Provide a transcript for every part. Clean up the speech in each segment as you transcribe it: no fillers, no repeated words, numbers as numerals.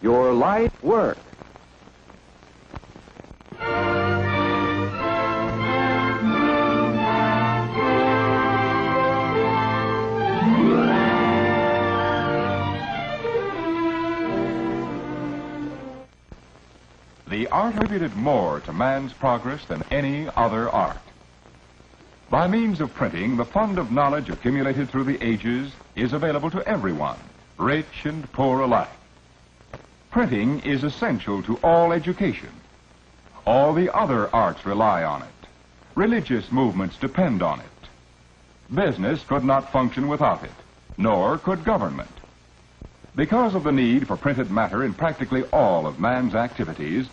your life work. The art contributed more to man's progress than any other art. By means of printing, the fund of knowledge accumulated through the ages is available to everyone, rich and poor alike. Printing is essential to all education. All the other arts rely on it. Religious movements depend on it. Business could not function without it, nor could government. Because of the need for printed matter in practically all of man's activities,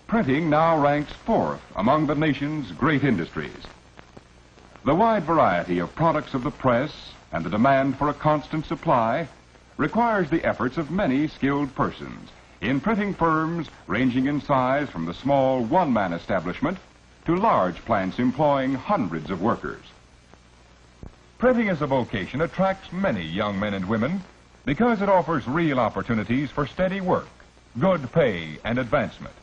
printing now ranks fourth among the nation's great industries. The wide variety of products of the press and the demand for a constant supply requires the efforts of many skilled persons in printing firms ranging in size from the small one-man establishment to large plants employing hundreds of workers. Printing as a vocation attracts many young men and women because it offers real opportunities for steady work, good pay, and advancement.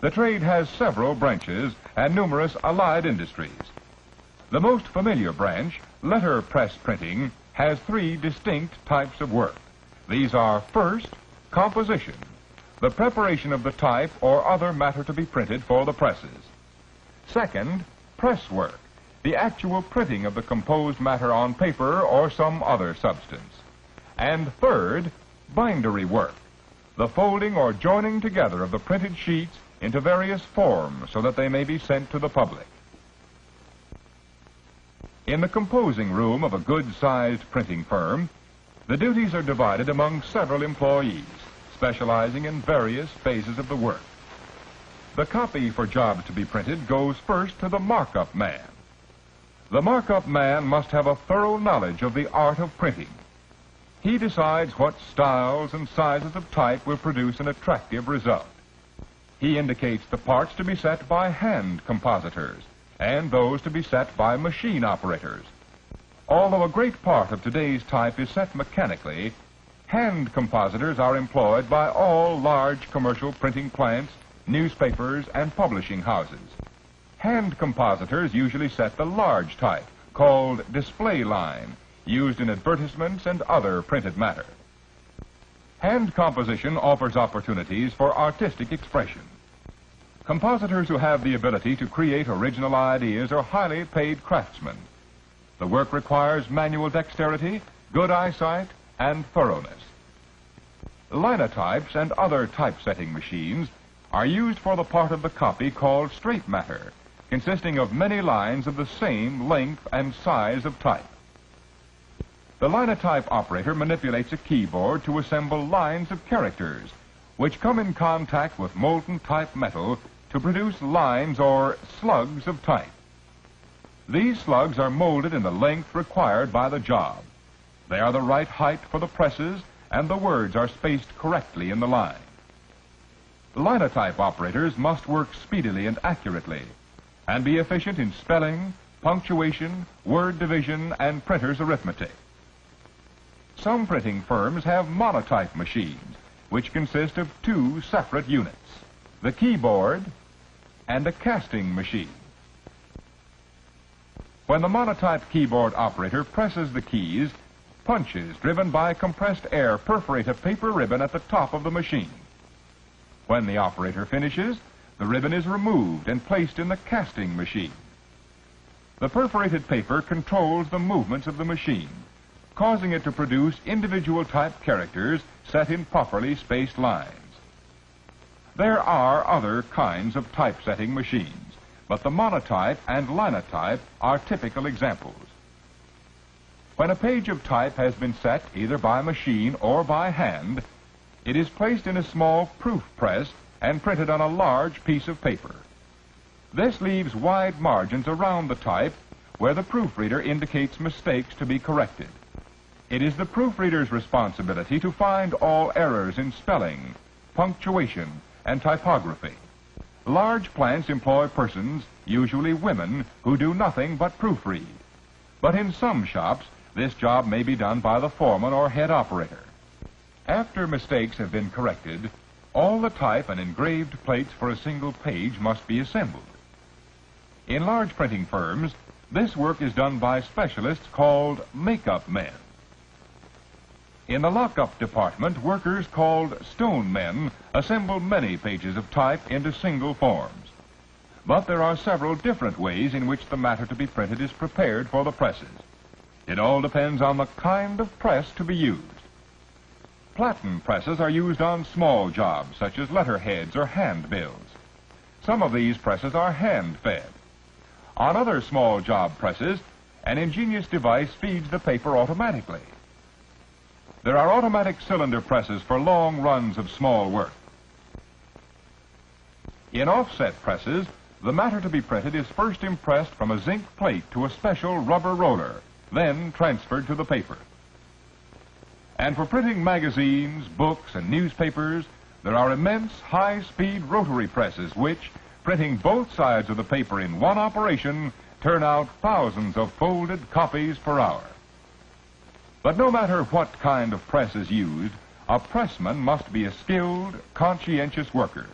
The trade has several branches and numerous allied industries. The most familiar branch, letterpress printing, has three distinct types of work. These are, first, composition, the preparation of the type or other matter to be printed for the presses. Second, press work, the actual printing of the composed matter on paper or some other substance. And third, bindery work, the folding or joining together of the printed sheets into various forms so that they may be sent to the public. In the composing room of a good-sized printing firm, the duties are divided among several employees, specializing in various phases of the work. The copy for jobs to be printed goes first to the markup man. The markup man must have a thorough knowledge of the art of printing. He decides what styles and sizes of type will produce an attractive result. He indicates the parts to be set by hand compositors and those to be set by machine operators. Although a great part of today's type is set mechanically, hand compositors are employed by all large commercial printing plants, newspapers, and publishing houses. Hand compositors usually set the large type, called display line, used in advertisements and other printed matter. Hand composition offers opportunities for artistic expression. Compositors who have the ability to create original ideas are highly paid craftsmen. The work requires manual dexterity, good eyesight, and thoroughness. Linotypes and other typesetting machines are used for the part of the copy called straight matter, consisting of many lines of the same length and size of type. The linotype operator manipulates a keyboard to assemble lines of characters, which come in contact with molten type metal to produce lines or slugs of type. These slugs are molded in the length required by the job. They are the right height for the presses, and the words are spaced correctly in the line. Linotype operators must work speedily and accurately, and be efficient in spelling, punctuation, word division, and printer's arithmetic. Some printing firms have monotype machines, which consist of two separate units, the keyboard and a casting machine. When the monotype keyboard operator presses the keys, punches driven by compressed air perforate a paper ribbon at the top of the machine. When the operator finishes, the ribbon is removed and placed in the casting machine. The perforated paper controls the movements of the machine, causing it to produce individual type characters set in properly spaced lines. There are other kinds of typesetting machines, but the monotype and linotype are typical examples. When a page of type has been set either by machine or by hand, it is placed in a small proof press and printed on a large piece of paper. This leaves wide margins around the type where the proofreader indicates mistakes to be corrected. It is the proofreader's responsibility to find all errors in spelling, punctuation, and typography. Large plants employ persons, usually women, who do nothing but proofread. But in some shops, this job may be done by the foreman or head operator. After mistakes have been corrected, all the type and engraved plates for a single page must be assembled. In large printing firms, this work is done by specialists called make-up men. In the lock-up department, workers called stone men assemble many pages of type into single forms. But there are several different ways in which the matter to be printed is prepared for the presses. It all depends on the kind of press to be used. Platen presses are used on small jobs, such as letterheads or handbills. Some of these presses are hand-fed. On other small job presses, an ingenious device feeds the paper automatically. There are automatic cylinder presses for long runs of small work. In offset presses, the matter to be printed is first impressed from a zinc plate to a special rubber roller, then transferred to the paper. And for printing magazines, books, and newspapers, there are immense high-speed rotary presses which, printing both sides of the paper in one operation, turn out thousands of folded copies per hour. But no matter what kind of press is used, a pressman must be a skilled, conscientious worker.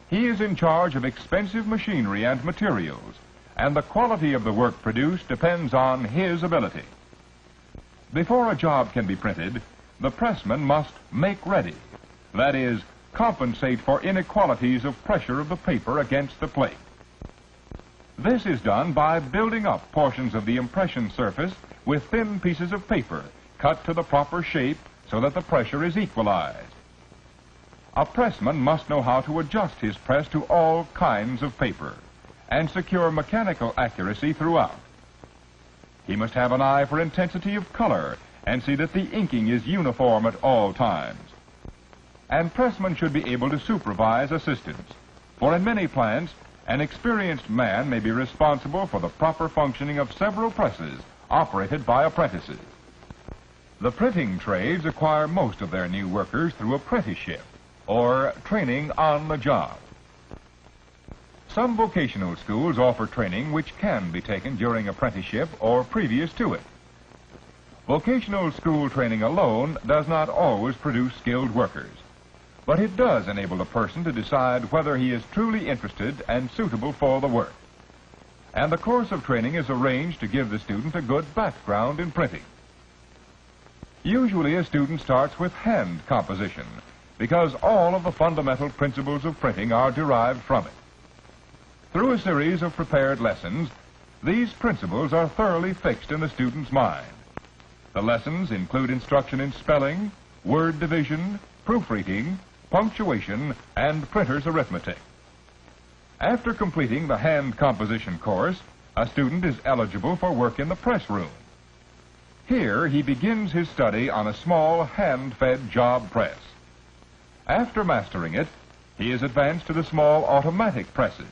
He is in charge of expensive machinery and materials, and the quality of the work produced depends on his ability. Before a job can be printed, the pressman must make ready, that is, compensate for inequalities of pressure of the paper against the plate. This is done by building up portions of the impression surface with thin pieces of paper cut to the proper shape so that the pressure is equalized. A pressman must know how to adjust his press to all kinds of paper and secure mechanical accuracy throughout. He must have an eye for intensity of color and see that the inking is uniform at all times. And pressmen should be able to supervise assistants, for in many plants, an experienced man may be responsible for the proper functioning of several presses operated by apprentices. The printing trades acquire most of their new workers through apprenticeship, or training on the job. Some vocational schools offer training which can be taken during apprenticeship or previous to it. Vocational school training alone does not always produce skilled workers, but it does enable a person to decide whether he is truly interested and suitable for the work. And the course of training is arranged to give the student a good background in printing. Usually a student starts with hand composition because all of the fundamental principles of printing are derived from it. Through a series of prepared lessons, these principles are thoroughly fixed in the student's mind. The lessons include instruction in spelling, word division, proofreading, punctuation, and printer's arithmetic. After completing the hand composition course, a student is eligible for work in the press room. Here he begins his study on a small hand-fed job press. After mastering it, he is advanced to the small automatic presses.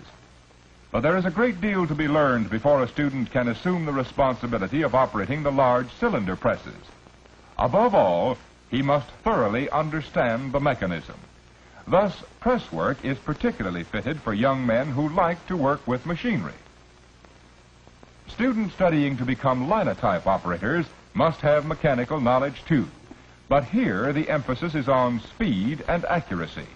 But there is a great deal to be learned before a student can assume the responsibility of operating the large cylinder presses. Above all, he must thoroughly understand the mechanism. Thus, press work is particularly fitted for young men who like to work with machinery. Students studying to become linotype operators must have mechanical knowledge too, but here the emphasis is on speed and accuracy.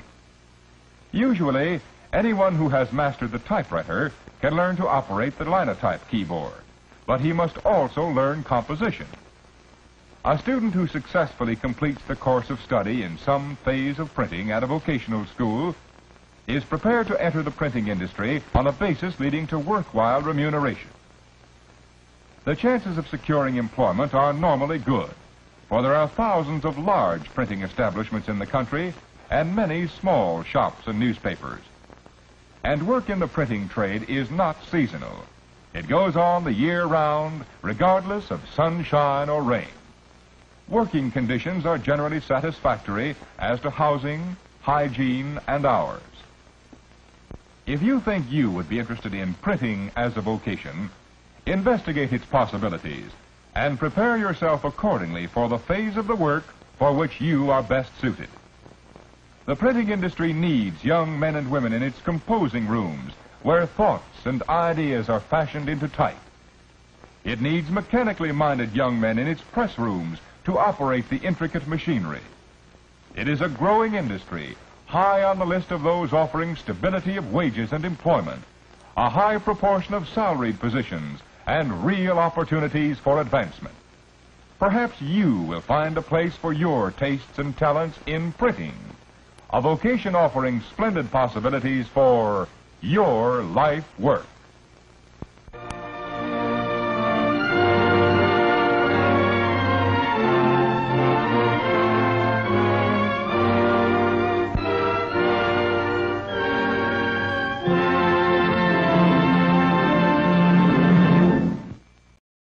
Usually, anyone who has mastered the typewriter can learn to operate the linotype keyboard, but he must also learn composition. A student who successfully completes the course of study in some phase of printing at a vocational school is prepared to enter the printing industry on a basis leading to worthwhile remuneration. The chances of securing employment are normally good, for there are thousands of large printing establishments in the country and many small shops and newspapers. And work in the printing trade is not seasonal. It goes on the year round, regardless of sunshine or rain. Working conditions are generally satisfactory as to housing, hygiene, and hours. If you think you would be interested in printing as a vocation, investigate its possibilities and prepare yourself accordingly for the phase of the work for which you are best suited. The printing industry needs young men and women in its composing rooms where thoughts and ideas are fashioned into type. It needs mechanically minded young men in its press rooms to operate the intricate machinery. It is a growing industry, high on the list of those offering stability of wages and employment, a high proportion of salaried positions, and real opportunities for advancement. Perhaps you will find a place for your tastes and talents in printing, a vocation offering splendid possibilities for your life work.